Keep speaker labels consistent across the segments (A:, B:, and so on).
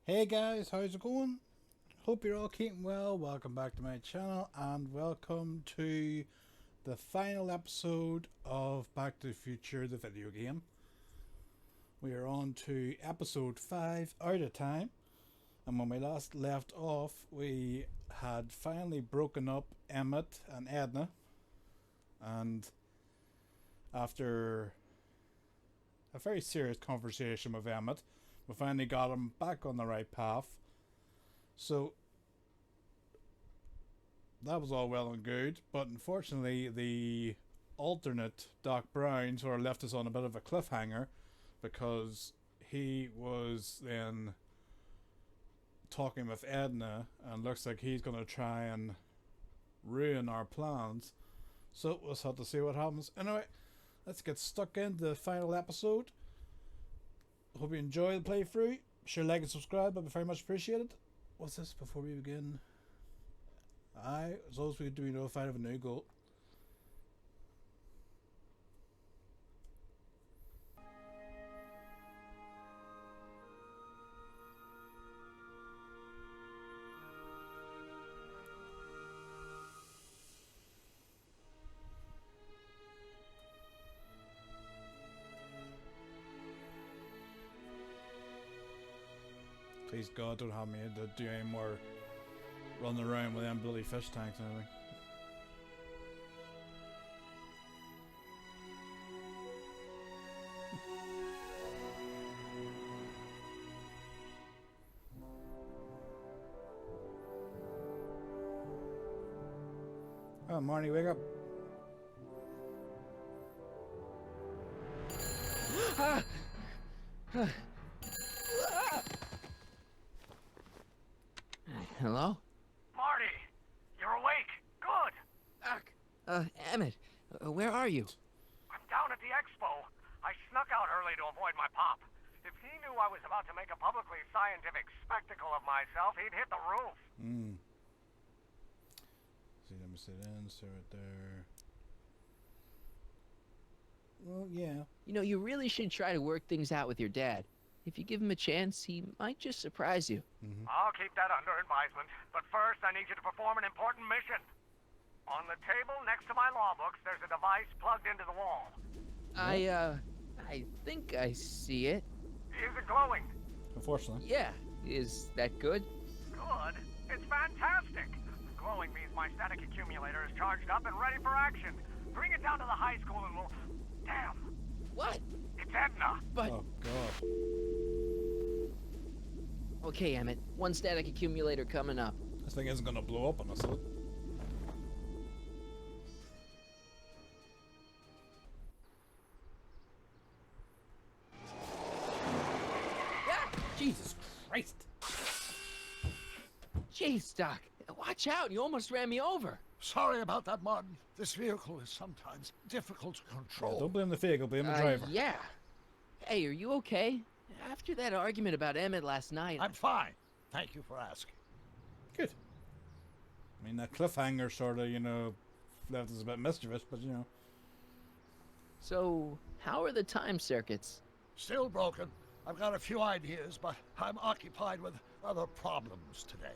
A: Hey guys, how's it going? Hope you're all keeping well. Welcome back to my channel and welcome to the final episode of Back to the Future, the video game. We are on to episode 5, Out of Time. And when we last left off, we had finally broken up Emmett and Edna. And after a very serious conversation with Emmett, we finally got him back on the right path. So that was all well and good, but unfortunately the alternate Doc Brown sort of left us on a bit of a cliffhanger, because he was then talking with Edna and looks like he's going to try and ruin our plans. So we'll have to see what happens. Anyway, let's get stuck into the final episode. Hope you enjoy the playthrough. Sure, like and subscribe, that'd be very much appreciated. What's this before we begin? As always, we do be notified of a new goal. Please God, don't have me to do any more running around with them bloody fish tanks and everything. Oh, Marty, wake up.
B: Hello?
C: Marty! You're awake! Good!
B: Doc! Emmett, where are you?
C: I'm down at the Expo. I snuck out early to avoid my pop. If he knew I was about to make a publicly scientific spectacle of myself, he'd hit the roof.
A: See, let me sit in, sit right there. Well, yeah.
B: You know, you really should try to work things out with your dad. If you give him a chance, he might just surprise you.
C: I'll keep that under advisement. But first, I need you to perform an important mission. On the table next to my law books, there's a device plugged into the wall.
B: I think I see it.
C: Is it glowing?
A: Unfortunately.
B: Yeah, is that good?
C: Good. It's fantastic. Glowing means my static accumulator is charged up and ready for action. Bring it down to the high school and we'll... Damn!
B: What?
C: It's Edna!
B: But...
A: Oh, God.
B: Okay, Emmett, one static accumulator coming up.
A: This thing isn't going to blow up on us, is it?
B: Ah!
A: Jesus Christ!
B: Jeez, Doc, watch out, you almost ran me over.
D: Sorry about that, Martin. This vehicle is sometimes difficult to control.
A: Don't blame the vehicle, blame the driver.
B: Yeah. Hey, are you okay? After that argument about Emmett last night...
D: I'm fine. Thank you for asking.
A: Good. I mean, that cliffhanger sort of, left us a bit mischievous, but,
B: So, how are the time circuits?
D: Still broken. I've got a few ideas, but I'm occupied with other problems today.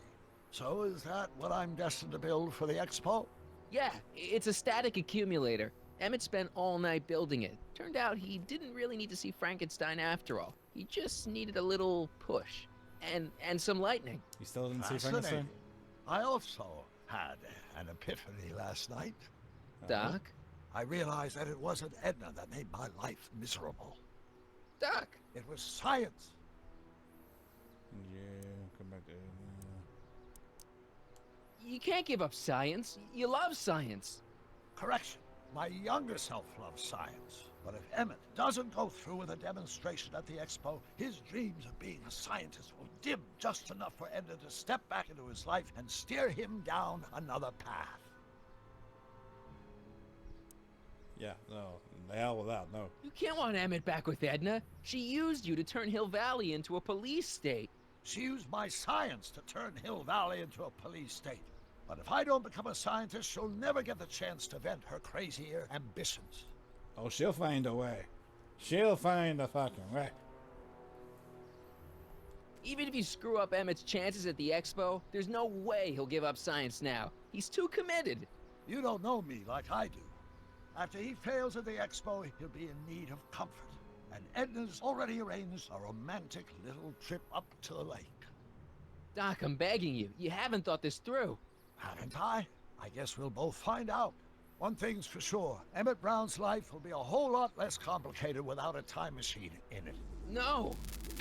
D: So is that what I'm destined to build for the Expo?
B: Yeah, it's a static accumulator. Emmett spent all night building it. Turned out he didn't really need to see Frankenstein after all. He just needed a little push. And some lightning.
A: You still didn't see
D: Fascinating.
A: Frankenstein?
D: I also had an epiphany last night.
B: Doc?
D: I realized that it wasn't Edna that made my life miserable.
B: Doc!
D: It was science.
A: Yeah, come back to
B: You can't give up science. You love science.
D: Correction. My younger self loves science. But if Emmett doesn't go through with a demonstration at the Expo, his dreams of being a scientist will dim just enough for Edna to step back into his life and steer him down another path.
A: Yeah, no. The hell with that, no.
B: You can't want Emmett back with Edna. She used you to turn Hill Valley into a police state.
D: She used my science to turn Hill Valley into a police state. But if I don't become a scientist, she'll never get the chance to vent her crazier ambitions.
A: Oh, she'll find a way. She'll find a fucking way.
B: Even if you screw up Emmett's chances at the Expo, there's no way he'll give up science now. He's too committed.
D: You don't know me like I do. After he fails at the Expo, he'll be in need of comfort. And Edna's already arranged a romantic little trip up to the lake.
B: Doc, I'm begging you. You haven't thought this through.
D: Haven't I? I guess we'll both find out. One thing's for sure, Emmett Brown's life will be a whole lot less complicated without a time machine in it.
B: No.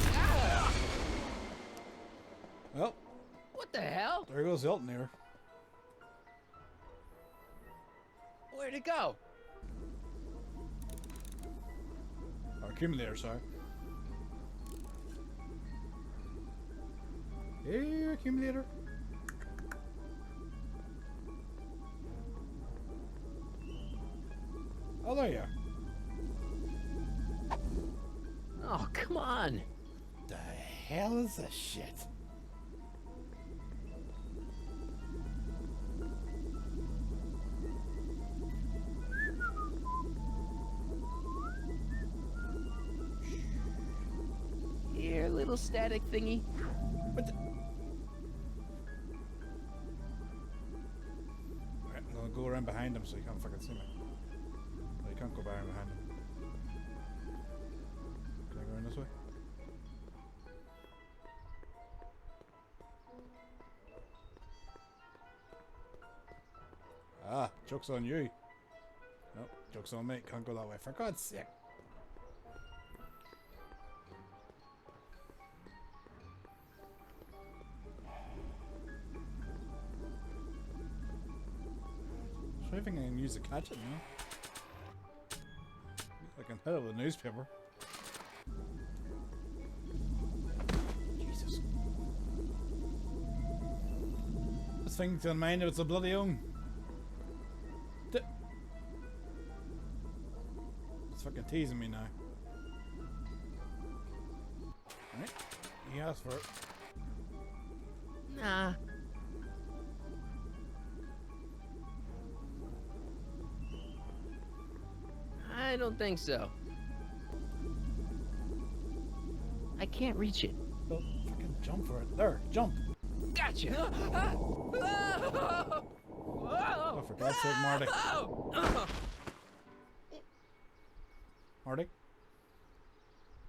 B: Ah!
A: Well,
B: What the hell?
A: there goes the alternator.
B: Where'd it go?
A: Or accumulator, sorry. Hey, accumulator. Oh, there you are.
B: Oh, come on.
A: The hell is this shit?
B: Here, little static thingy.
A: What the? Alright, I'll go around behind him so you can't fucking see me. No, you can't go behind him. Can I go around this way? Ah, joke's on you. Nope, joke's on me. Can't go that way. For God's sake. I don't think I can use the catch it now. I can hit it with a newspaper. Jesus. This thing's gonna mind if it's a bloody own. It's fucking teasing me now. Right? He asked for it.
B: Nah. I don't think so. I can't reach it.
A: Well, fucking jump for it. There, jump.
B: Gotcha!
A: Oh, for God's sake, Marty. Marty?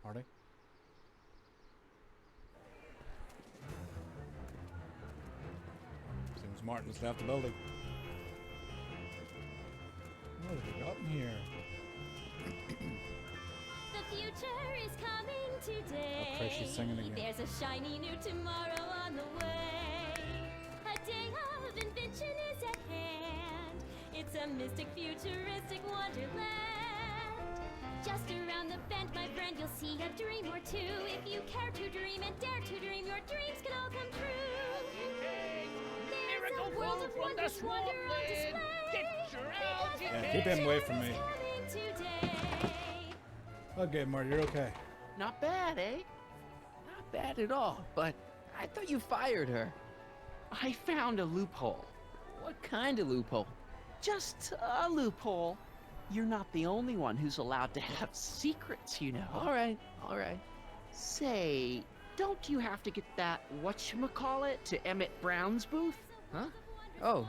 A: Marty? Seems Martin's left the building. What have we got in here?
E: The future is coming today.
A: Oh, Christ, she's singing again.
E: There's a shiny new tomorrow on the way. A day of invention is at hand. It's a mystic, futuristic wonderland. Just around the bend, my friend, you'll see a dream or two. If you care to dream and dare to dream, your dreams can all come true. There's a world of wonders, wonder on display.
A: Yeah, keep him away from me. Okay, Marty, you're okay.
B: Not bad, eh? Not bad at all, but I thought you fired her. I found a loophole. What kind of loophole?
F: Just a loophole. You're not the only one who's allowed to have secrets, you know.
B: All right, all right.
F: Say, don't you have to get that whatchamacallit to Emmett Brown's booth?
B: Huh? Oh,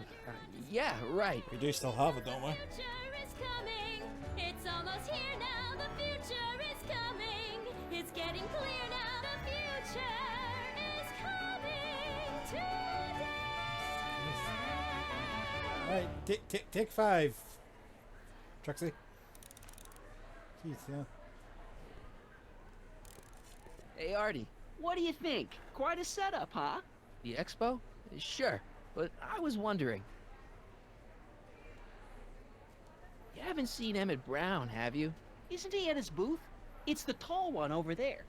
B: yeah, right.
A: We do still have it, don't we?
E: Future is coming. It's almost here now. The future is coming. It's getting clear now. The future is coming today.
A: Alright, take 5. Trixie. Jeez, yeah.
B: Hey, Artie,
F: What do you think? Quite a setup, huh?
B: the Expo? Sure, but I was wondering. You haven't seen Emmett Brown, have you?
F: Isn't he at his booth? It's the tall one over there.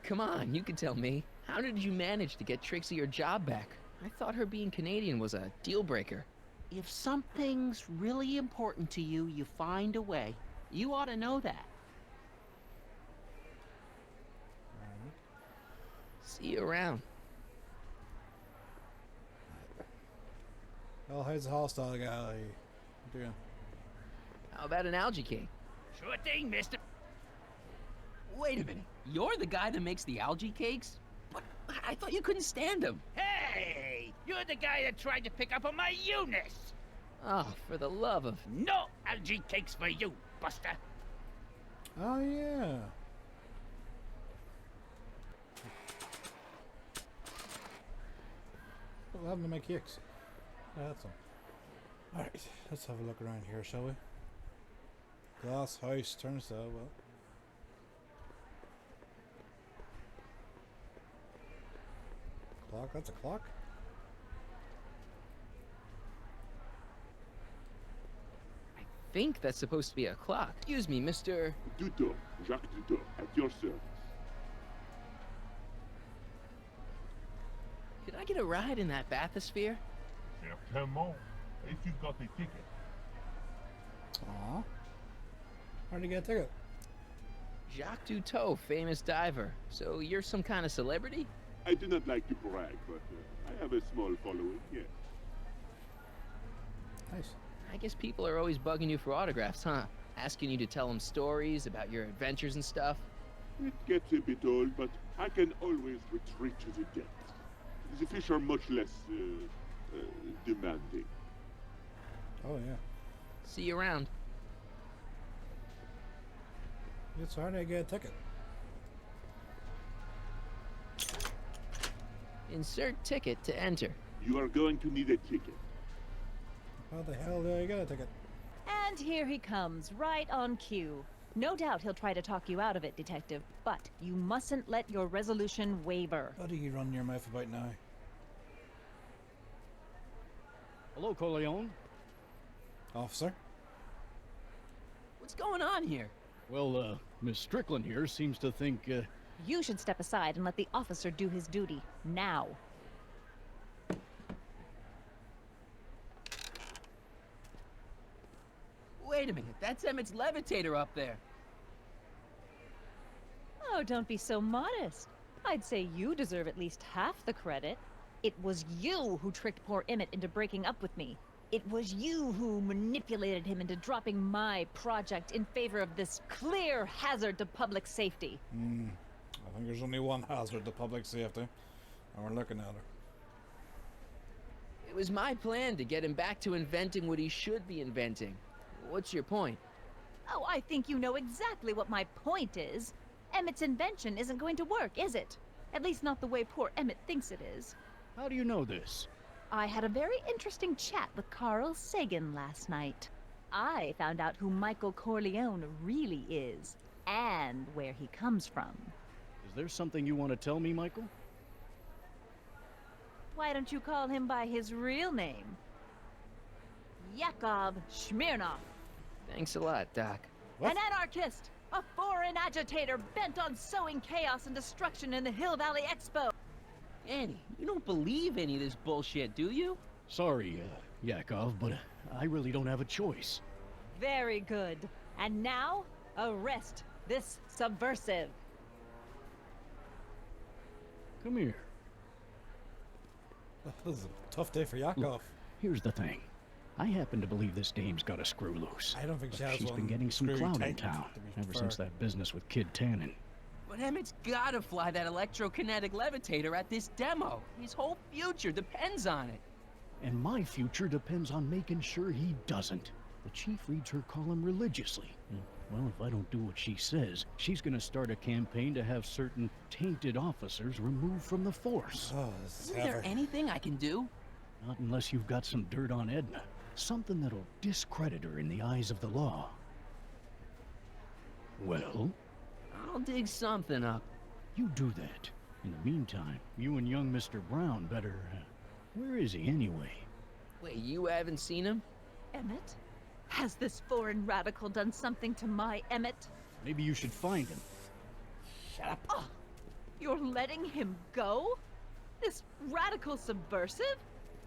B: Come on, you can tell me. How did you manage to get Trixie her job back? I thought her being Canadian was a deal breaker.
F: If something's really important to you, you find a way. You ought to know that.
B: See you around.
A: Well, how's the hostile guy doing?
B: How about an algae king?
C: Sure thing, mister.
B: Wait a minute. You're the guy that makes the algae cakes? But I thought you couldn't stand them.
G: Hey! You're the guy that tried to pick up on my Eunice!
B: Oh, for the love of...
G: No algae cakes for you, Buster!
A: Oh, yeah. What happened to my cakes? That's all. Alright, let's have a look around here, shall we? Glass house, turnstile, well. Clock, that's a clock?
B: I think that's supposed to be a clock. Excuse me, Mr...
H: Duto, Jacques Duto, at your service.
B: Could I get a ride in that bathysphere?
H: Certainement, if you've got the ticket.
A: Aw. How'd you get a ticket?
B: Jacques Duteau, famous diver. So you're some kind of celebrity?
H: I do not like to brag, but I have a small following, yes.
A: Nice.
B: I guess people are always bugging you for autographs, huh? Asking you to tell them stories about your adventures and stuff.
H: It gets a bit old, but I can always retreat to the depths. The fish are much less demanding.
A: Oh, yeah.
B: See you around.
A: It's hard to get a ticket.
B: Insert ticket to enter.
H: You are going to need a ticket.
A: How the hell do I get a ticket?
I: And here he comes, right on cue. No doubt he'll try to talk you out of it, Detective, but you mustn't let your resolution waver.
A: What are you running your mouth about now?
J: Hello, Corleone.
A: Officer?
B: What's going on here?
J: Well, Miss Strickland here seems to think,
I: You should step aside and let the officer do his duty, now.
B: Wait a minute, that's Emmett's levitator up there.
I: Oh, don't be so modest. I'd say you deserve at least half the credit. It was you who tricked poor Emmett into breaking up with me. It was you who manipulated him into dropping my project in favor of this clear hazard to public safety.
A: I think there's only one hazard to public safety, and we're looking at her.
B: It was my plan to get him back to inventing what he should be inventing. What's your point?
I: Oh, I think you know exactly what my point is. Emmett's invention isn't going to work, is it? At least not the way poor Emmett thinks it is.
J: how do you know this?
I: I had a very interesting chat with Carl Sagan last night. I found out who Michael Corleone really is, and where he comes from.
J: Is there something you want to tell me, Michael?
I: Why don't you call him by his real name? Yakov Smirnov.
B: Thanks a lot, Doc.
A: What?
I: An anarchist! A foreign agitator bent on sowing chaos and destruction in the Hill Valley Expo!
B: Annie, you don't believe any of this bullshit, do you?
J: Sorry, Yakov, but I really don't have a choice.
I: Very good. And now, arrest this subversive.
J: Come here.
A: This is a tough day for Yakov.
J: Look, here's the thing. I happen to believe this dame's got a screw loose.
A: I don't think she
J: But
A: has
J: she's
A: one
J: been getting some
A: screw
J: clout in
A: tightened,
J: town
A: to be
J: ever
A: fair.
J: since that business with Kid Tannen.
B: But Emmett's gotta fly that electrokinetic levitator at this demo. His whole future depends on it.
J: And my future depends on making sure he doesn't. The chief reads her column religiously. Well, if I don't do what she says, she's gonna start a campaign to have certain tainted officers removed from the force.
A: Oh, this is
B: Isn't there
A: heavy.
B: anything I can do?
J: Not unless you've got some dirt on Edna. Something that'll discredit her in the eyes of the law. Well,
B: I'll dig something up.
J: you do that. In the meantime, you and young Mr. Brown better... where is he anyway?
B: Wait, you haven't seen him?
I: Emmett? Has this foreign radical done something to my Emmett?
J: Maybe you should find him.
A: Shut up.
I: Oh, you're letting him go? This radical subversive?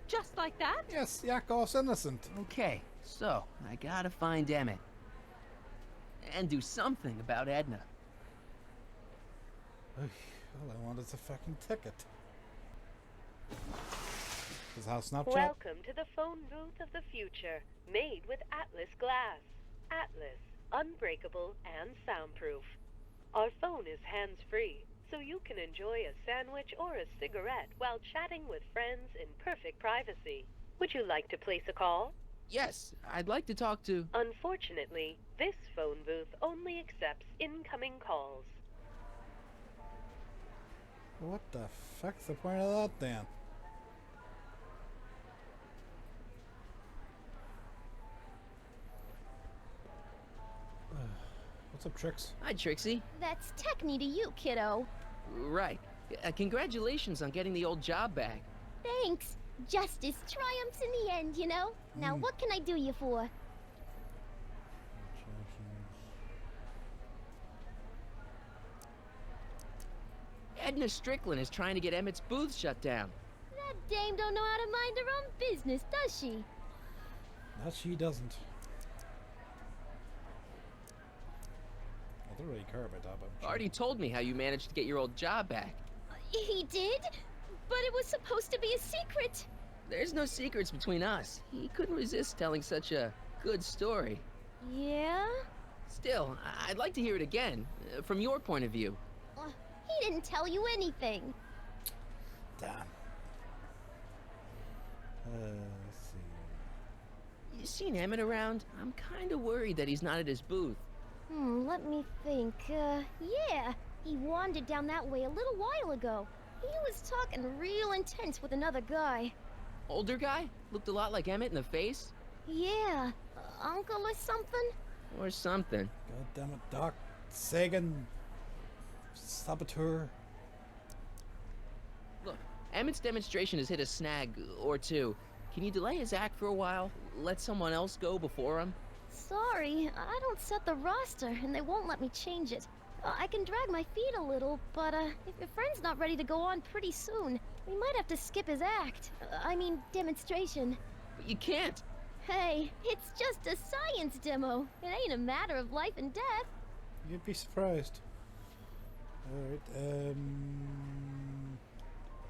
I: Just like that?
A: Yes, Yakov's innocent.
B: Okay, so I gotta find Emmett. And do something about Edna.
A: All I want is a fucking ticket. Does it have Snapchat?
K: Welcome to the phone booth of the future, made with Atlas glass. Atlas, unbreakable and soundproof. Our phone is hands-free, so you can enjoy a sandwich or a cigarette while chatting with friends in perfect privacy. Would you like to place a call?
B: Yes, I'd like to talk to...
K: Unfortunately, this phone booth only accepts incoming calls.
A: What the fuck's the point of that then? What's up, Trix?
B: Hi, Trixie.
E: That's Techni to you, kiddo.
B: Right. Congratulations on getting the old job back.
E: Thanks. Justice triumphs in the end, you know? Now, what can I do you for?
B: Edna Strickland is trying to get Emmett's booth shut down.
E: That dame don't know how to mind her own business, does she?
A: That she doesn't. I don't really care about that, but
B: Marty told me how you managed to get your old job back.
E: He did? But it was supposed to be a secret.
B: There's no secrets between us. He couldn't resist telling such a good story.
E: Yeah?
B: Still, I'd like to hear it again, from your point of view.
E: He didn't tell you anything.
A: damn. Let's see.
B: You seen Emmett around? I'm kinda worried that he's not at his booth.
E: Let me think. Yeah. He wandered down that way a little while ago. He was talking real intense with another guy.
B: Older guy? Looked a lot like Emmett in the face?
E: Yeah. Uncle or something?
B: Or something.
A: God damn it, Doc. Sagan. Saboteur.
B: Look, Emmett's demonstration has hit a snag or two. Can you delay his act for a while? Let someone else go before him?
E: Sorry, I don't set the roster, and they won't let me change it. I can drag my feet a little, but if your friend's not ready to go on pretty soon, we might have to skip his act. I mean, demonstration.
B: But you can't.
E: Hey, it's just a science demo. It ain't a matter of life and death.
A: You'd be surprised. Alright,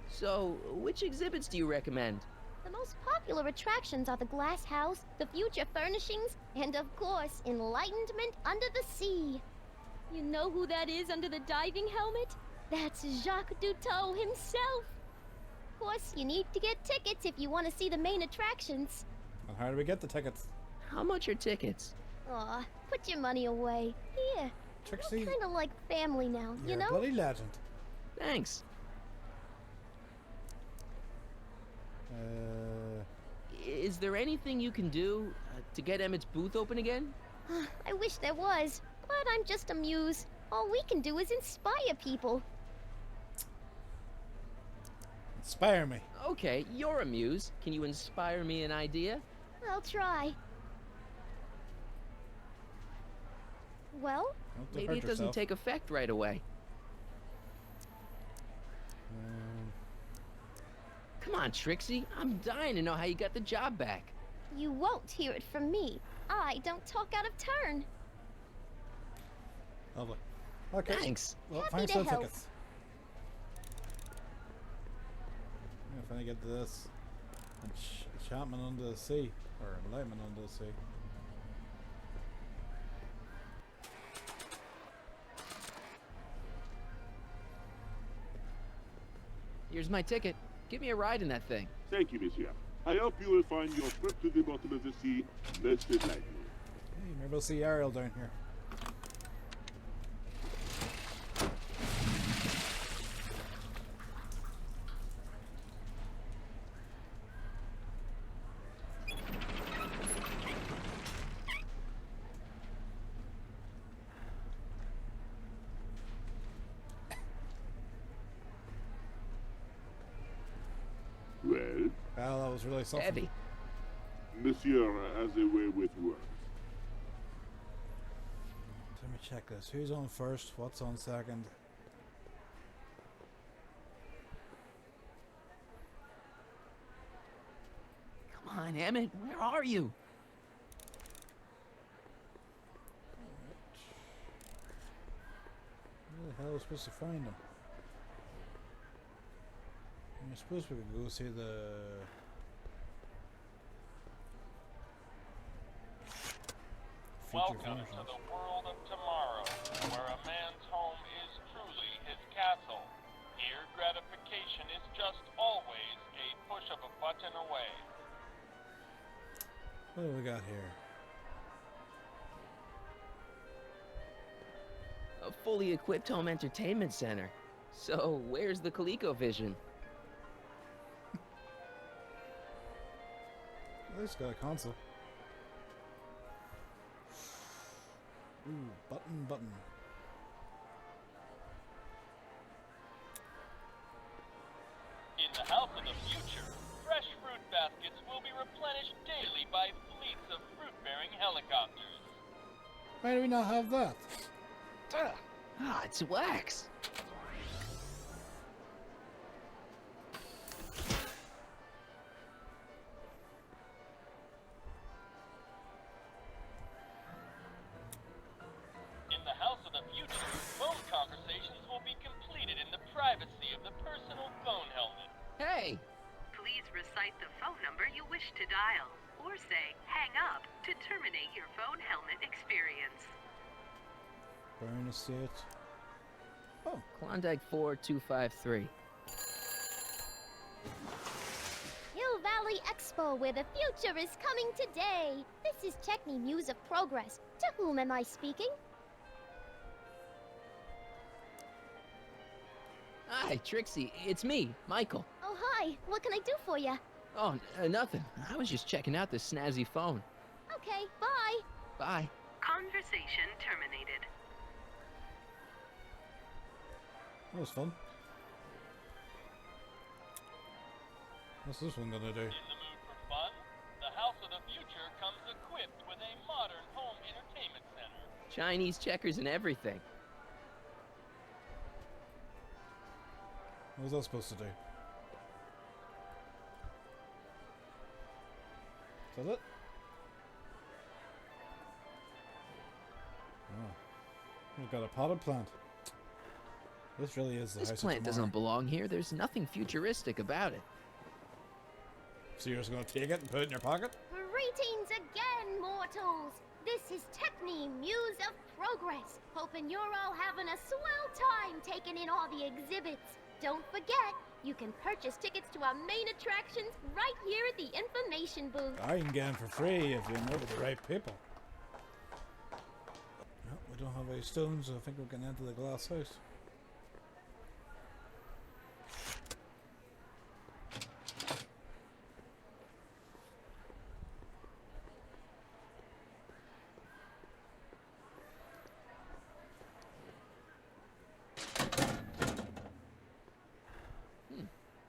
B: So, which exhibits do you recommend?
E: The most popular attractions are the Glass House, the Future Furnishings, and of course, Enlightenment Under the Sea. You know who that is under the diving helmet? That's Jacques Cousteau himself. Of course, you need to get tickets if you want to see the main attractions.
A: and how do we get the tickets?
B: How much are tickets?
E: Aw, put your money away. Here,
A: Trixie,
E: kind of like family now, you
A: you're
E: know?
A: a bloody legend.
B: Thanks. Is there anything you can do to get Emmett's booth open again?
E: I wish there was, but I'm just a muse. All we can do is inspire people.
A: Inspire me.
B: Okay, you're a muse. Can you inspire me an idea?
E: I'll try. Well?
A: Don't
B: Maybe
A: hurt
B: it doesn't
A: yourself.
B: take effect right away. Come on, Trixie. I'm dying to know how you got the job back.
E: You won't hear it from me. I don't talk out of turn.
A: Lovely. Okay.
B: Thanks.
A: Well,
E: Happy
A: thanks
E: to
A: for the
E: help.
A: tickets. Yeah, if I get this enchantment under the sea, or enlightenment under the sea.
B: Here's my ticket. Give me a ride in that thing.
H: Thank you, monsieur. I hope you will find your trip to the bottom of the sea most delightful.
A: Hey, maybe we'll see Ariel down here.
H: Well,
A: Well, that was really something.
B: Heavy.
H: monsieur has a way with words.
A: Let me check this. Who's on first? What's on second?
B: Come on, Emmett. Where are you?
A: Where the hell are we supposed to find him? I suppose we could go see the...
L: Welcome to the world of tomorrow, where a man's home
A: What do we got here?
B: A fully equipped home entertainment center. So, where's the ColecoVision?
A: At least got a console. Ooh, button.
L: In the house of the future, fresh fruit baskets will be replenished daily by fleets of fruit-bearing helicopters.
A: Why do we not have that?
B: Ah, it's wax.
L: In the house of the future, phone conversations will be completed in the privacy of the personal phone helmet.
B: Hey!
K: Please recite the phone number you wish to dial, or say hang up to terminate your phone helmet experience.
A: Burn estate.
B: Oh, Klondike 4253.
E: Hill Valley Expo, where the future is coming today. This is Techni Muse of Progress. To whom am I speaking?
B: Hi, Trixie. It's me, Michael.
E: Oh, hi. What can I do for you?
B: Oh, nothing. I was just checking out this snazzy phone.
E: Okay, bye.
B: Bye.
K: Conversation terminated.
A: That was fun. What's this one gonna do?
L: In the mood for fun? The house of the future comes equipped with a modern home entertainment center.
B: Chinese checkers and everything.
A: What was that supposed to do? Is that it? Oh. We've got a potted plant. This really is the
B: This
A: house
B: plant
A: of
B: doesn't
A: tomorrow.
B: belong here. There's nothing futuristic about it.
A: So you're just gonna take it and put it in your pocket?
E: Greetings again, mortals. This is Techni Muse of Progress. Hoping you're all having a swell time taking in all the exhibits. Don't forget, you can purchase tickets to our main attractions right here at the information booth.
A: I can get them for free if you know the right people. Well, we don't have any stones, so I think we can enter the glass house.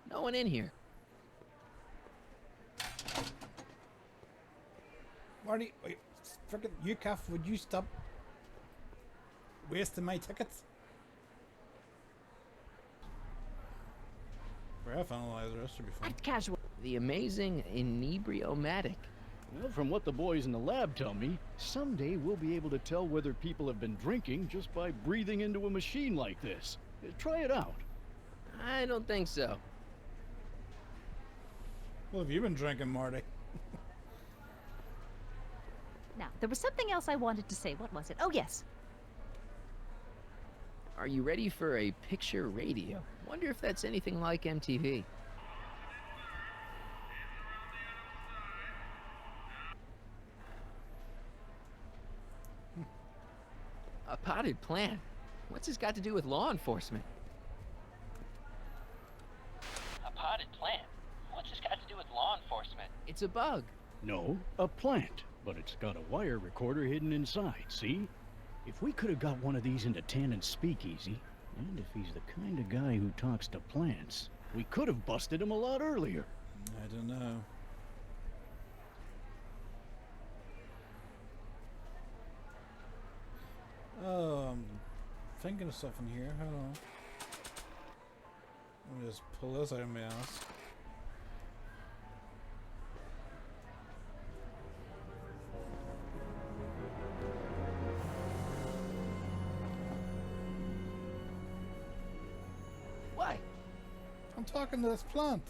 B: No one in here.
A: Marty, wait, frickin' UCAF, would you stop wasting my tickets? Graph analyzer, that should be fun.
I: Act casual.
B: The amazing Inebriomatic.
J: Well, from what the boys in the lab tell me, someday we'll be able to tell whether people have been drinking just by breathing into a machine like this. Try it out.
B: I don't think so.
A: What have you been drinking, Marty?
I: Now, there was something else I wanted to say. What was it? Oh, yes.
B: Are you ready for a picture radio? Wonder if that's anything like MTV. A potted plant? What's this got to do with law enforcement?
L: A potted plant? What's this got to do with law enforcement?
B: It's a bug.
J: No, a plant. But it's got a wire recorder hidden inside, see? If we could have got one of these into Tannen's speakeasy, and if he's the kind of guy who talks to plants, we could have busted him a lot earlier.
A: I don't know. Oh, I'm thinking of stuff in here. Hold on. Let me just pull this out of my ass.
B: Why?
A: I'm talking to this plant.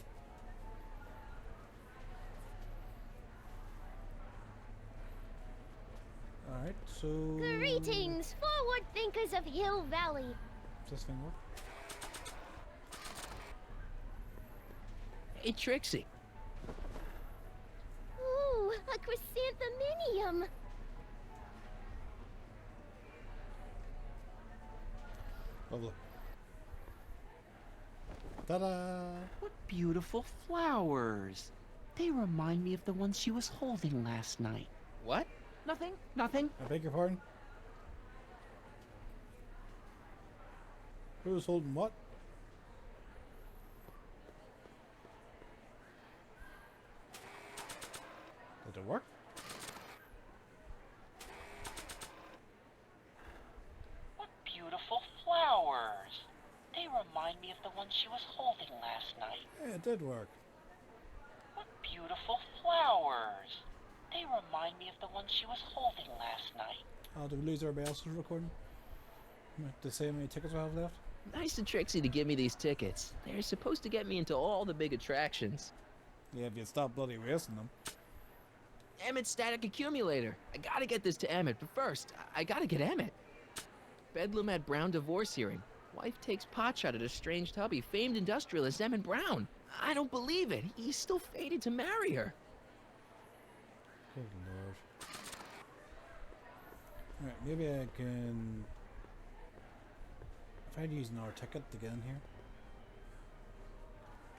A: Alright, so...
E: Greetings, forward thinkers of Hill Valley.
A: Does this thing work?
B: Hey, Trixie.
E: Ooh, a chrysantheminium.
A: Lovely. Ta-da!
F: What beautiful flowers. They remind me of the ones she was holding last night.
B: What?
F: Nothing, nothing.
A: I beg your pardon? Who was holding what? Did it work?
F: What beautiful flowers. They remind me of the ones she was holding last night.
A: Yeah, it did work.
F: What beautiful flowers. They remind me of the ones she was holding last night.
A: Oh, did we lose everybody else's recording? To say how many tickets we have left?
B: Nice of Trixie to give me these tickets. They're supposed to get me into all the big attractions.
A: Yeah, if you stop bloody wasting them.
B: Emmett's static accumulator. I gotta get this to Emmett, but first, I gotta get Emmett. Bedlam at Brown divorce hearing. Wife takes potshot at estranged hubby, famed industrialist Emmett Brown. I don't believe it. He's still fated to marry her.
A: Good lord. Alright, maybe I can... If I'd use another ticket to get in here.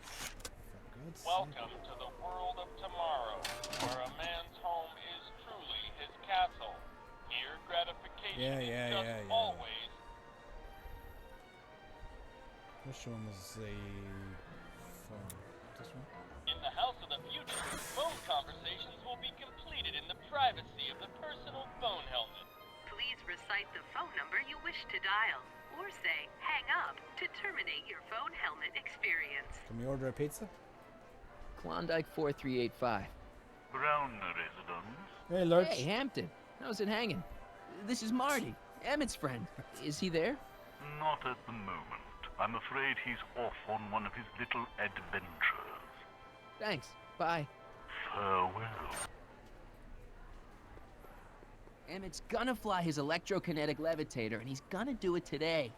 A: For God's sake.
L: Welcome to the world of tomorrow, where a man's home is truly his castle. Here, gratification is just always.
A: Which one is the phone? This one?
L: In the house of the future, phone conversations will be completed in the privacy of the personal phone helmet.
K: Please recite the phone number you wish to dial, or say hang up to terminate your phone helmet experience.
A: Can we order a pizza?
B: Klondike 4385.
M: Brown residence.
A: Hey, Lurch.
B: Hey, Hampton. How's it hanging? This is Marty, Emmett's friend. Is he there?
M: Not at the moment. I'm afraid he's off on one of his little adventures.
B: Thanks. Bye.
M: Farewell.
B: Emmett's gonna fly his electrokinetic levitator, and he's gonna do it today.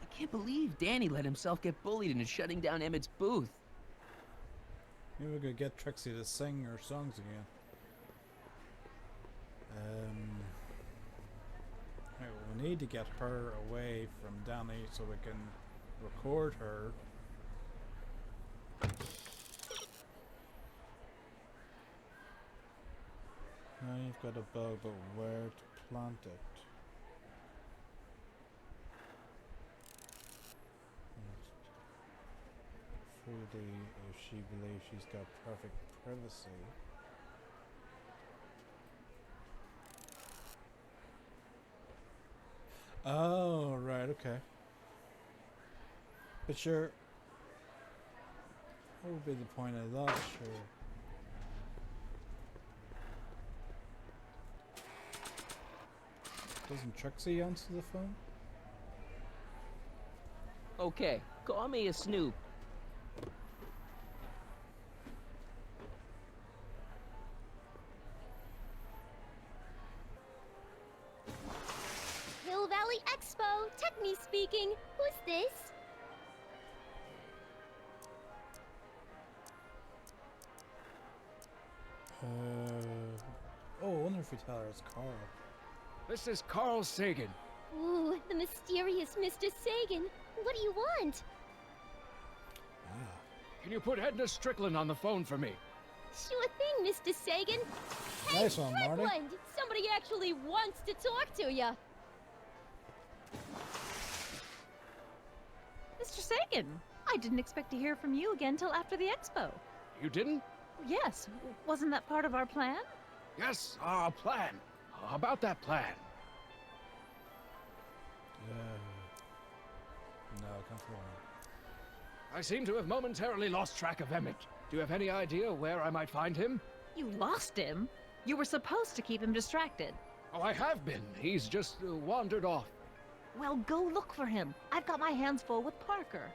B: I can't believe Danny let himself get bullied into shutting down Emmett's booth.
A: Maybe we could get Trixie to sing her songs again. Right, well, we need to get her away from Danny so we can record her. Now you've got a bug, but where to plant it? Freely, if she believes she's got perfect privacy. Oh, right, okay. But sure, what would be the point of that, sure? Doesn't Trixie answer the phone?
B: Okay, call me a snoop.
E: Hill Valley Expo, Techni speaking. Who's this?
A: Oh, I wonder if we tell her it's Carl.
N: This is Carl Sagan.
E: Ooh, the mysterious Mr. Sagan. What do you want?
N: Can you put Edna Strickland on the phone for me?
E: Sure thing, Mr. Sagan. Hey,
A: Nice one, Marty.
E: Strickland! Somebody actually wants to talk to you.
I: Mr. Sagan, I didn't expect to hear from you again till after the expo.
N: You didn't?
I: Yes, wasn't that part of our plan?
N: Yes, our plan. About that plan.
A: No, come on.
N: I seem to have momentarily lost track of Emmett. Do you have any idea where I might find him?
I: You lost him? You were supposed to keep him distracted.
N: Oh, I have been. He's just wandered off.
I: Well, go look for him. I've got my hands full with Parker.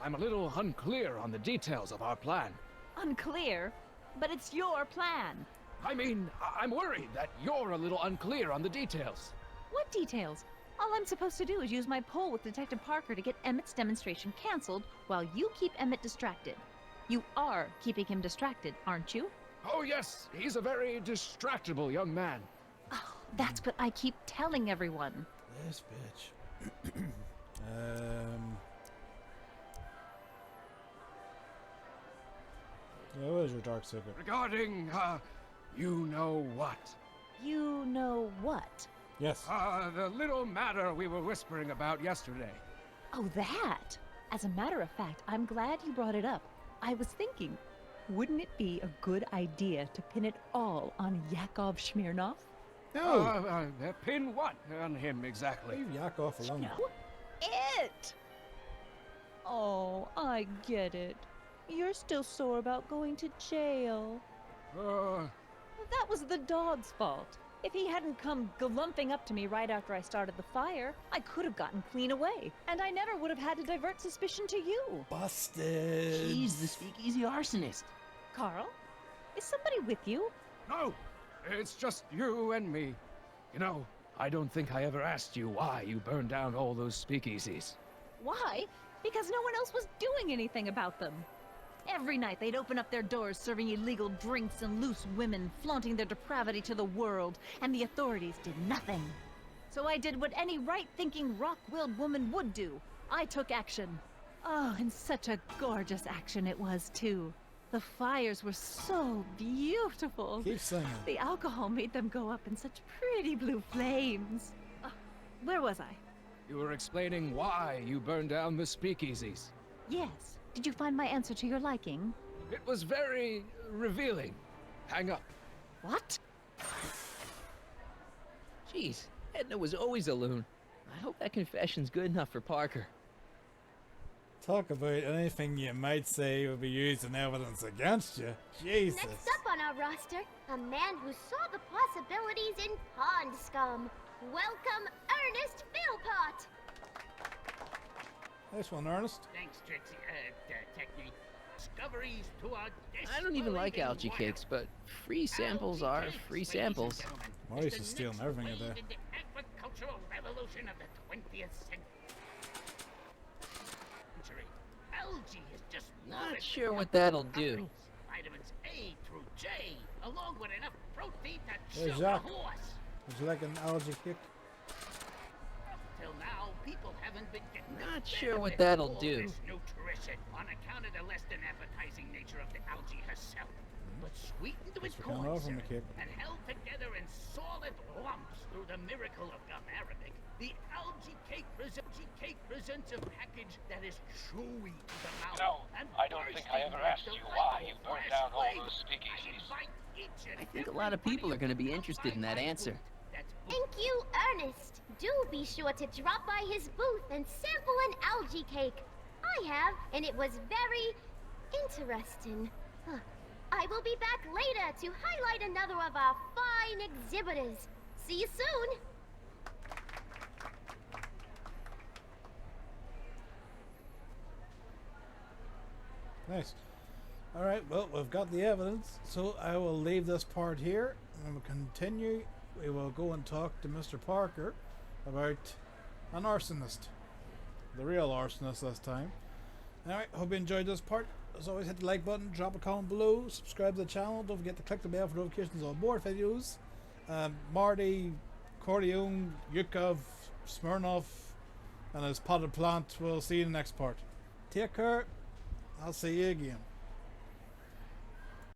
N: I'm a little unclear on the details of our plan.
I: Unclear? But it's your plan.
N: I mean, I'm worried that you're a little unclear on the details.
I: What details? All I'm supposed to do is use my poll with Detective Parker to get Emmett's demonstration canceled while you keep Emmett distracted. You are keeping him distracted, aren't you?
N: Oh, yes, he's a very distractible young man.
I: Oh, that's what I keep telling everyone.
A: This bitch. Yeah, what is your dark secret?
N: Regarding, you know what?
I: You know what?
A: Yes.
N: The little matter we were whispering about yesterday.
I: Oh, that! As a matter of fact, I'm glad you brought it up. I was thinking, wouldn't it be a good idea to pin it all on Yakov Smirnov?
A: No!
N: Pin what on him exactly?
A: Leave Yakov alone.
I: No, it! Oh, I get it. You're still sore about going to jail. That was the dog's fault. If he hadn't come glumping up to me right after I started the fire, I could have gotten clean away, and I never would have had to divert suspicion to you.
A: Busted!
B: He's the speakeasy arsonist.
I: Carl, is somebody with you?
N: No, it's just you and me. You know, I don't think I ever asked you why you burned down all those speakeasies.
I: Why? Because no one else was doing anything about them. Every night they'd open up their doors serving illegal drinks and loose women, flaunting their depravity to the world, and the authorities did nothing. So I did what any right-thinking, rock-willed woman would do. I took action. Oh, and such a gorgeous action it was, too. The fires were so beautiful.
A: Keep singing.
I: The alcohol made them go up in such pretty blue flames. Where was I?
N: You were explaining why you burned down the speakeasies.
I: Yes. Did you find my answer to your liking?
N: It was very revealing. Hang up.
I: What?
B: Jeez, Edna was always a loon. I hope that confession's good enough for Parker.
A: Talk about anything you might say will be used in evidence against you. Jesus.
E: Next up on our roster, a man who saw the possibilities in pond scum. Welcome, Ernest Philpott.
A: Nice one, Ernest.
G: Thanks, Trixie. Technique. Discoveries to our
B: I don't even like algae cakes, but free samples are free samples.
A: Marty's just stealing everything of that.
G: The agricultural revolution of the 20th century. Algae is just
B: Not sure what that'll do.
G: Vitamins A through J, along with enough protein to
A: Hey,
G: choke a
A: Jacques.
G: horse.
A: Would you like an algae kick?
G: Till now, people haven't been getting
B: Not sure what that'll do.
G: this nutrition on account of the less than appetizing nature of the algae herself. But sweetened with
A: Thanks for coming
G: corn
A: over from the
G: syrup
A: kick.
G: and held together in solid lumps through the miracle of gum arabic, the algae cake presents a package that is chewy to the mouth.
F: No,
G: and
F: I don't think I ever asked you why you burned down all those
G: I
F: speakeasies.
G: invite each and
B: I think a lot of people are going to be interested in that answer.
E: Thank you, Ernest. Do be sure to drop by his booth and sample an algae cake. I have, and it was very interesting. I will be back later to highlight another of our fine exhibitors. See you soon.
A: Nice. Alright, well, we've got the evidence, so I will leave this part here, and we'll continue. We will go and talk to Mr. Parker about an arsonist. The real arsonist this time. Alright, hope you enjoyed this part. As always, hit the like button, drop a comment below, subscribe to the channel, don't forget to click the bell for notifications on more videos. Marty, Corleone, Yukov, Smirnov, and his potted plant. We'll see you in the next part. Take care. I'll see you again.